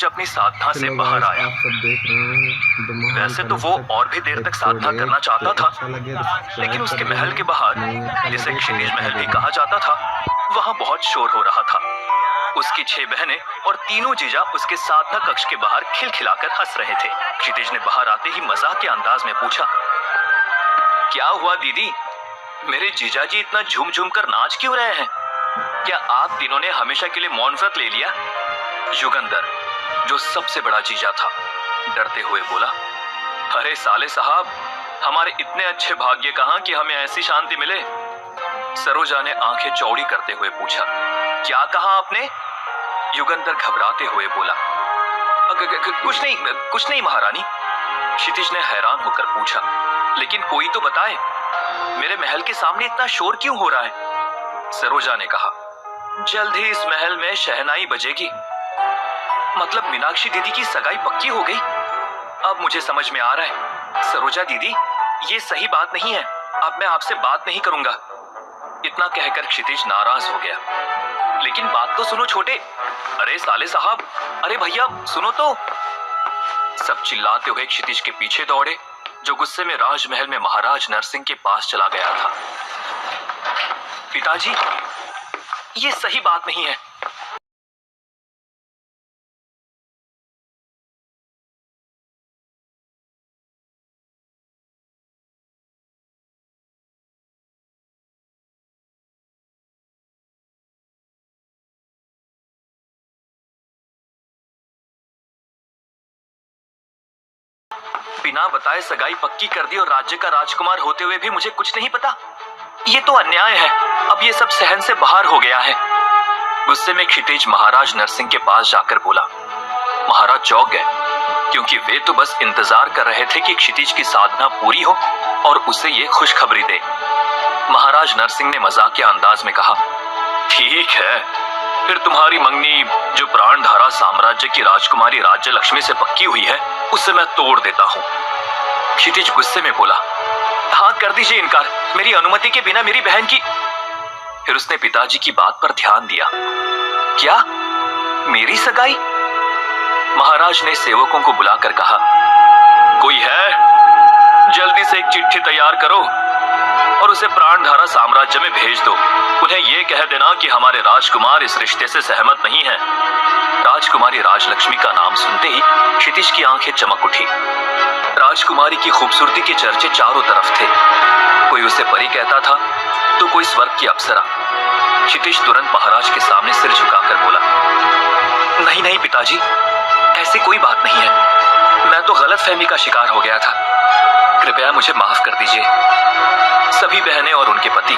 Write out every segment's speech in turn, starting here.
अपनी साधना से चलो बाहर गाइस, आया। आप सब देख रहे हैं द महान वैसे तो वो प्रदर्शक और भी देर तक साधना एपिसोड करना 1। चाहता तो था, अच्छा लगे तो लेकिन सब्सक्राइब उसके कर महल देना, के बाहर, नहीं अच्छा जिसे लगे तो क्षितिज महल हटा भी देना। कहा जाता था, वहाँ बहुत शोर हो रहा था। उसकी 6 बहनें और तीनों जीजा उसके साधना कक्ष के बाहर खिलखिलाकर हंस रहे थे। क्षितिज ने बाहर आते ही मजाक के अंदाज में पूछा, क्या हुआ दीदी, मेरे जीजाजी इतना झूम झूम कर नाच क्यों रहे हैं? क्या आप तीनों ने हमेशा के लिए मौन व्रत ले लिया? युगंधर, जो सबसे बड़ा जीजा था, डरते हुए बोला, अरे साले साहब, हमारे इतने अच्छे भाग्य कहां कि हमें ऐसी शांति मिले। सरोजा ने आंखें चौड़ी करते हुए पूछा, क्या कहा आपने? युगंधर घबराते हुए बोला, कुछ नहीं महारानी। क्षितिज ने हैरान होकर पूछा, लेकिन कोई तो बताए, मेरे महल के सामने इतना शोर क्यों हो रहा है? सरोजा ने कहा, जल्द ही इस महल में शहनाई बजेगी। मतलब मीनाक्षी दीदी की सगाई पक्की हो गई? अब मुझे समझ में आ रहा है। सरोजा दीदी, ये सही बात नहीं है, अब मैं आपसे बात नहीं करूंगा। इतना कहकर क्षितिज नाराज हो गया। लेकिन बात तो सुनो छोटे। अरे साले साहब, अरे भैया सुनो तो। सब चिल्लाते हुए क्षितिज के पीछे दौड़े, जो गुस्से में राजमहल में महाराज नरसिंह के पास चला गया था। पिताजी, ये सही बात नहीं है। बिना बताए सगाई पक्की कर दी और राज्य का राजकुमार होते हुए भी मुझे कुछ नहीं पता। ये तो अन्याय है। अब ये सब सहन से बाहर हो गया है। गुस्से में क्षितिज महाराज नरसिंह के पास जाकर बोला। महाराज चौंक गए, क्योंकि वे तो बस इंतजार कर रहे थे कि क्षितिज की साधना पूरी हो और उसे ये खुशखबरी दे। महाराज नरसिंह ने मजाकिया अंदाज में कहा, ठीक है, फिर तुम्हारी मंगनी जो प्राणधारा साम्राज्य की राजकुमारी राज्य लक्ष्मी से पक्की हुई है, उससे मैं तोड़ देता हूँ। क्षितिज गुस्से में बोला, हाँ कर दीजिए इनकार, मेरी अनुमति के बिना मेरी बहन की। फिर उसने पिताजी की बात पर ध्यान दिया। क्या? मेरी सगाई? महाराज ने सेवकों को बुलाकर कहा, कोई है? जल्दी से एक चिट्ठी तैयार करो और उसे प्राणधारा साम्राज्य में भेज दो। उन्हें यह कह देना कि हमारे राजकुमार इस रिश्ते से सहमत नहीं है। राजकुमारी राजलक्ष्मी का नाम सुनते ही क्षितिज की आंखें चमक उठी। राजकुमारी की खूबसूरती के चर्चे चारों तरफ थे। कोई उसे परी कहता था तो कोई स्वर्ग की अप्सरा। क्षितिज तुरंत महाराज के सामने सिर झुकाकर बोला, नहीं नहीं पिताजी, ऐसी कोई बात नहीं है। मैं तो गलतफहमी का शिकार हो गया था। कृपया मुझे माफ कर दीजिए। सभी बहनें और उनके पति,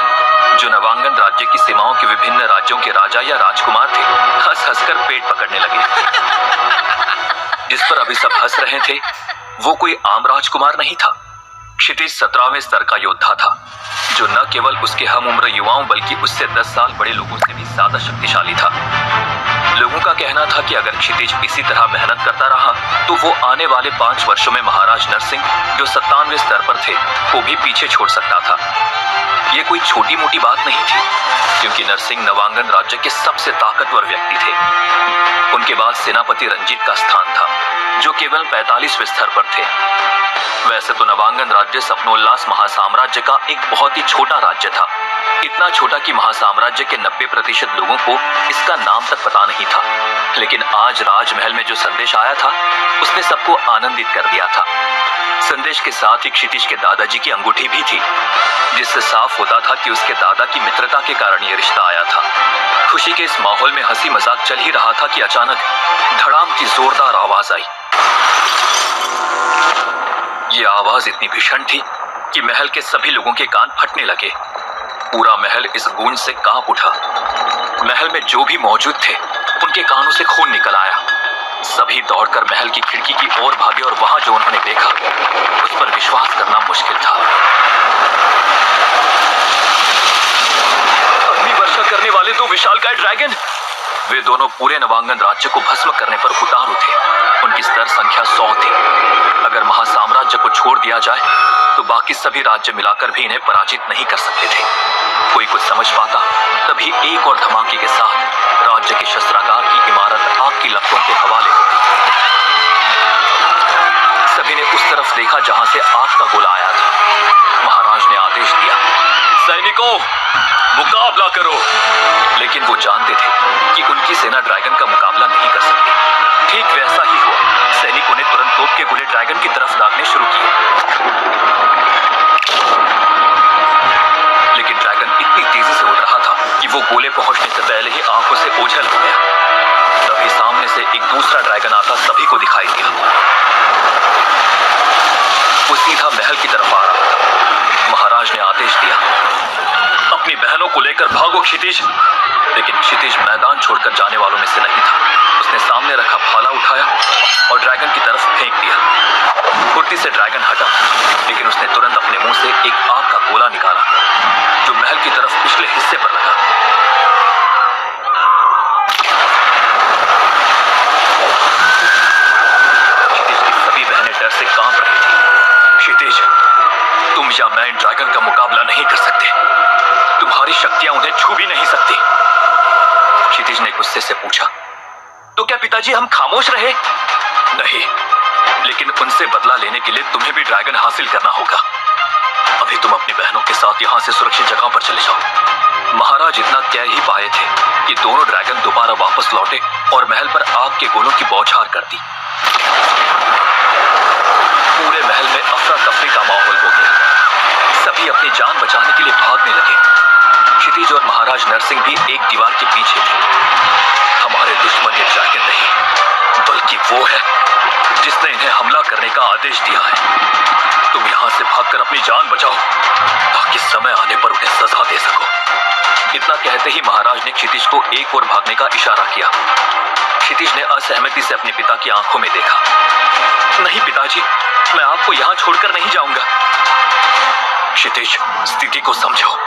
जो नवांगन राज्य की सीमाओं के विभिन्न राज्यों के राजा या राजकुमार थे, हंस हंसकर पेट पकड़ने लगे। जिस पर अभी सब हंस रहे थे, वो कोई आम राजकुमार नहीं था। क्षितिज 17वें स्तर का योद्धा था, जो न केवल उसके हम उम्र युवाओं बल्कि उससे 10 साल बड़े लोगों से भी ज्यादा शक्तिशाली था। लोगों का कहना था कि अगर क्षितिज इसी तरह मेहनत करता रहा तो वो आने वाले 5 वर्षों में महाराज नरसिंह, जो 97वें स्तर पर थे, को भी पीछे छोड़ सकता था। ये कोई छोटी मोटी बात नहीं थी, क्योंकि नरसिंह नवांगन राज्य के सबसे ताकतवर व्यक्ति थे। उनके बाद सेनापति रंजीत का स्थान था, जो केवल 45वें स्तर पर थे। वैसे तो नवांगन राज्य सपनोल्लास महासाम्राज्य का एक बहुत ही छोटा राज्य था, इतना छोटा कि महासाम्राज्य के 90% लोगों को इसका नाम तक पता नहीं था। लेकिन आज राजमहल में जो संदेश आया था, उसने सबको आनंदित कर दिया था। संदेश के साथ ही क्षितिज के दादाजी की अंगूठी भी थी, जिससे साफ होता था कि उसके दादा की मित्रता के कारण यह रिश्ता आया था। खुशी के इस माहौल में हंसी मजाक चल ही रहा था कि अचानक धड़ाम की जोरदार आवाज आई। ये आवाज इतनी भीषण थी कि महल के सभी लोगों के कान फटने लगे। पूरा महल इस गूंज से कांप उठा। महल में जो भी मौजूद थे, उनके कानों से खून निकल आया। सभी दौड़कर महल की खिड़की की ओर भागे और वहां जो उन्होंने देखा, उस पर विश्वास करना मुश्किल था। अग्नि वर्षा करने वाले दो विशालकाय ड्रैगन! वे दोनों पूरे नवांगन राज्य को भस्म करने पर उतारू थे। उनकी स्तर संख्या 100 थी। अगर महासाम्राज्य को छोड़ दिया जाए तो बाकी सभी राज्य मिलाकर भी इन्हें पराजित नहीं कर सकते थे। कोई कुछ समझ पाता, तभी एक और धमाके के साथ राज्य के शस्त्रागार की इमारत आग की लपटों के हवाले होती। सभी ने उस तरफ देखा जहां से आग का गोला आया था। महाराज ने आदेश दिया, सैनिकों, मुकाबला करो। लेकिन वो जानते थे कि उनकी सेना ड्रैगन का मुकाबला नहीं कर सकती। ठीक वैसा ही हुआ। सैनिकों ने तुरंत तोप के गोले ड्रैगन की तरफ दागने शुरू किए, लेकिन ड्रैगन इतनी तेजी से उड़ रहा था कि वो गोले पहुंचने से पहले ही आंखों से ओझल हो गया। तभी सामने से एक दूसरा ड्रैगन आता सभी को दिखाई दिया। वो सीधा महल की तरफ आ रहा था। महाराज ने आदेश दिया, अपनी बहनों को लेकर भागो क्षितिज। लेकिन क्षितिज मैदान छोड़कर जाने वालों में से नहीं था। उसने सामने रखा भाला उठाया और ड्रैगन की तरफ फेंक दिया। फुर्ती से ड्रैगन हटा, लेकिन उसने तुरंत अपने मुंह से एक आग का गोला निकाला जो महल की तरफ पिछले हिस्से पर लगा। क्षितिज की सभी बहनें डर से कांप रही थी। क्षितिज, तुम या मैं इन ड्रैगन का मुकाबला नहीं कर सकते। तुम्हारी शक्तियां उन्हें छू भी नहीं सकती। क्षितिज ने गुस्से से पूछा, तो क्या पिताजी हम खामोश रहे? नहीं, लेकिन उनसे बदला लेने के लिए तुम्हें भी ड्रैगन हासिल करना होगा। अभी तुम अपनी बहनों के साथ यहां से सुरक्षित जगह पर चले जाओ। महाराज इतना कह ही पाए थे कि दोनों ड्रैगन दोबारा वापस लौटे और महल पर आग के गोलों की बौछार कर दी। पूरे महल में अफरा तफरी का माहौल हो गया। सभी अपनी जान बचाने के लिए भागने लगे। क्षितिज और महाराज नरसिंह भी एक दीवार के पीछे थे। हमारे दुश्मन ये ड्रैगन नहीं, बल्कि वो है जिसने इन्हें हमला करने का आदेश दिया है। तुम यहां से भागकर अपनी जान बचाओ ताकि समय आने पर उन्हें सजा दे सको। इतना कहते ही महाराज ने क्षितिज को एक ओर भागने का इशारा किया। क्षितिज ने असहमति से अपने पिता की आंखों में देखा। नहीं पिताजी, मैं आपको यहां छोड़कर नहीं जाऊंगा। क्षितिज, स्थिति को समझो।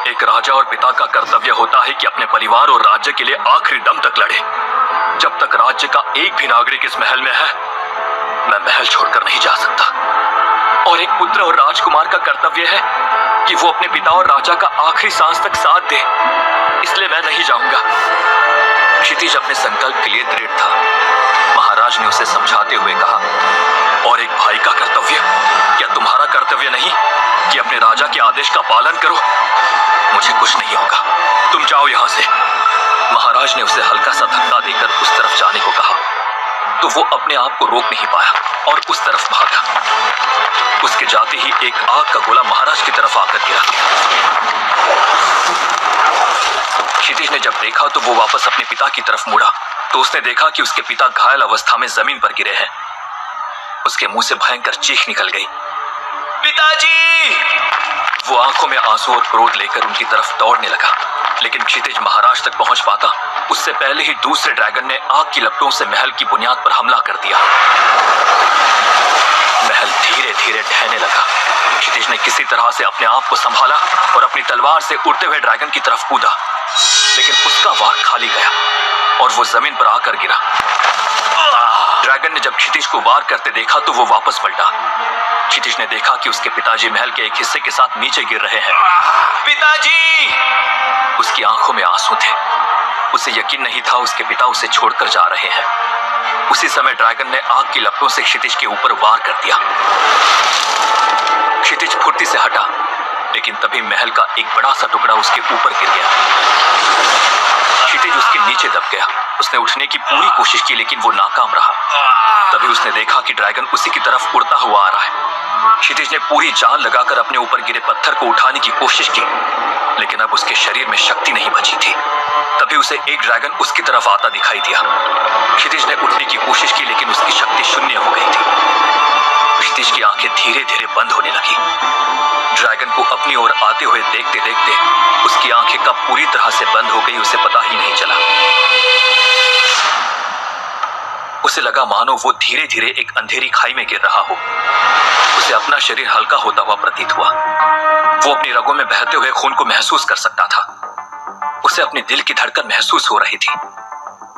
एक राजा और पिता का कर्तव्य होता है कि अपने परिवार और राज्य के लिए आखिरी दम तक लड़े। जब तक राज्य का एक भी नागरिक इस महल में है, मैं महल छोड़कर नहीं जा सकता। और एक पुत्र और राजकुमार का कर्तव्य है कि वो अपने पिता और राजा का आखिरी सांस तक साथ दे। इसलिए मैं नहीं जाऊंगा। क्षितिज अपने संकल्प के लिए दृढ़ था। महाराज ने उसे समझाते हुए कहा, और एक भाई का कर्तव्य, क्या तुम्हारा कर्तव्य नहीं कि अपने राजा के आदेश का पालन करो? मुझे कुछ नहीं होगा, तुम जाओ यहां से। महाराज ने उसे हल्का सा धक्का देकर उस तरफ जाने को कहा, तो वो अपने आप को रोक नहीं पाया और उस तरफ भागा। उसके जाते ही एक आग का गोला महाराज की तरफ आकर गिरा। क्षितिज ने जब देखा तो वो वापस अपने पिता की तरफ मुड़ा तो उसने देखा कि उसके पिता घायल अवस्था में जमीन पर गिरे हैं। उसके मुंह से भयंकर चीख निकल गई, पिताजी! वो आंखों में आंसू और क्रोध लेकर उनकी तरफ दौड़ने लगा, लेकिन क्षितिज महाराज तक पहुंच पाता उससे पहले ही दूसरे ड्रैगन ने आग की लपटों से महल की बुनियाद पर हमला कर दिया। महल धीरे धीरे ढहने लगा। क्षितिज ने किसी तरह से अपने आप को संभाला और अपनी तलवार से उड़ते हुए ड्रैगन की तरफ कूदा, लेकिन उसका वार खाली गया और वो जमीन पर आकर गिरा। ड्रैगन ने जब क्षितिज को वार करते देखा तो वो वापस पलटा। क्षितिज ने देखा कि उसके पिताजी महल के एक हिस्से के साथ नीचे गिर रहे हैं। पिताजी! उसकी आंखों में आंसू थे। उसे यकीन नहीं था उसके पिता उसे छोड़कर जा रहे हैं। उसी समय ड्रैगन ने आग की लपटों से क्षितिज के ऊपर वार कर दिया। क्षितिज फुर्ती से हटा, लेकिन तभी महल का एक बड़ा सा टुकड़ा उसके ऊपर गिर गया। क्षितिज उसके नीचे दब गया। उसने उठने की पूरी कोशिश की, लेकिन वो नाकाम रहा। तभी उसने देखा कि ड्रैगन उसी की तरफ उड़ता हुआ आ रहा है। क्षितिज ने पूरी जान लगाकर अपने ऊपर गिरे पत्थर को उठाने की कोशिश की, लेकिन अब उसके शरीर में शक्ति नहीं बची थी। तभी उसे एक ड्रैगन उसकी तरफ आता दिखाई दिया। क्षितिज ने उठने की कोशिश की, लेकिन उसकी शक्ति शून्य हो गई थी। क्षितिज की आंखें धीरे धीरे बंद होने लगी। ड्रैगन को अपनी ओर आते हुए देखते देखते उसकी आंखें कब पूरी तरह से बंद हो गई उसे पता ही नहीं चला। उसे लगा मानो वो धीरे धीरे एक अंधेरी खाई में गिर रहा हो। उसे अपना शरीर हल्का होता हुआ प्रतीत हुआ। वो अपनी रगों में बहते हुए खून को महसूस कर सकता था। उसे अपने दिल की धड़कन महसूस हो रही थी,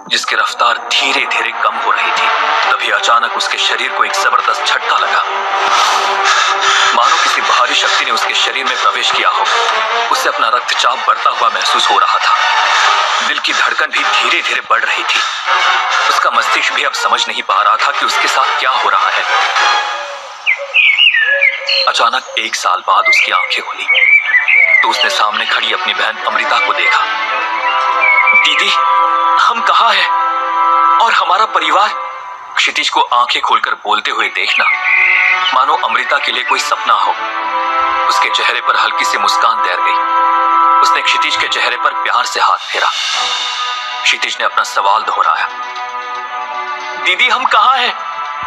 जिसकी रफ्तार धीरे धीरे कम हो रही थी। तभी तभी अचानक उसके शरीर को एक जबरदस्त झटका लगा। मानो किसी बाहरी शक्ति ने उसके शरीर में प्रवेश किया हो। उसे अपना रक्तचाप बढ़ता हुआ महसूस हो रहा था। दिल की धड़कन भी धीरे धीरे बढ़ रही थी। उसका मस्तिष्क भी अब समझ नहीं पा रहा था कि उसके साथ क्या हो रहा है। अचानक 1 साल बाद उसकी आंखें खुली तो उसने सामने खड़ी अपनी बहन अमृता को देखा। दीदी, हम कहाँ हैं? और हमारा परिवार? क्षितिज को आंखें खोलकर बोलते हुए देखना मानो अमृता के लिए कोई सपना हो। उसके चेहरे पर हल्की सी मुस्कान तैर गई। उसने क्षितिज के चेहरे पर प्यार से हाथ फेरा। क्षितिज ने अपना सवाल दोहराया, दीदी हम कहाँ हैं?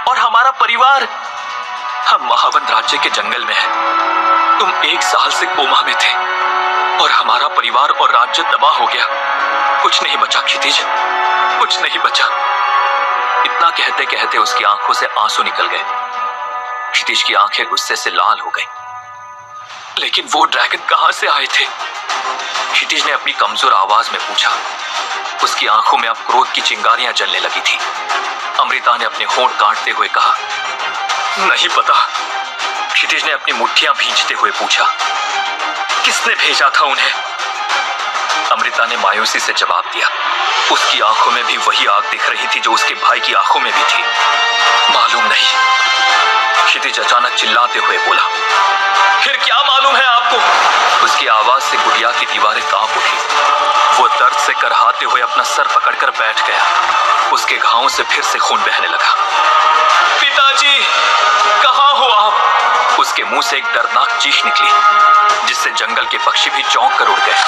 और हमारा परिवार? हम महावन राज्य के जंगल में हैं। तुम 1 साल से कोमा में थे और हमारा परिवार और राज्य तबाह हो गया। कुछ नहीं बचा क्षितिज, कुछ नहीं बचा। इतना कहते कहते उसकी आंखों से आंसू निकल गए। क्षितिज की आंखें गुस्से से लाल हो गई। लेकिन वो ड्रैगन कहां से आए थे? क्षितिज ने अपनी कमजोर आवाज में पूछा। उसकी आंखों में अब क्रोध की चिंगारियां जलने लगी थी। अमृता ने अपने होंठ काटते हुए कहा, नहीं पता। क्षितिज ने अपनी मुट्ठियां भींचते हुए पूछा, किसने भेजा था उन्हें? अमृता ने मायूसी से जवाब दिया। उसकी आंखों में भी वही आग दिख रही थी जो उसके भाई की आंखों में भी थी। मालूम नहीं। क्षितिज अचानक चिल्लाते हुए बोला, फिर क्या मालूम है आपको? उसकी आवाज से गुड़िया की दीवारें कांप उठी। वो दर्द से करहाते हुए अपना सर पकड़कर बैठ गया। उसके घावों से फिर से खून बहने लगा। पिताजी, कहाँ हो आप? उसके मुंह से एक दर्दनाक चीख निकली जिससे जंगल के पक्षी भी चौंक कर उड़ गए।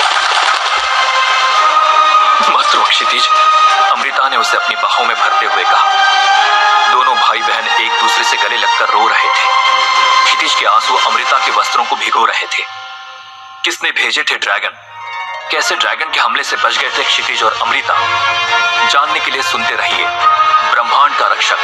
मत रो क्षितिज, अमृता ने उसे अपनी बाहों में भरते हुए कहा। दोनों भाई बहन एक दूसरे से गले लगकर रो रहे थे। क्षितिज के आंसू अमृता के वस्त्रों को भिगो रहे थे। किसने भेजे थे ड्रैगन? कैसे ड्रैगन के हमले से बच गए थे क्षितिज और अमृता? जानने के लिए सुनते रहिए ब्रह्मांड का रक्षक।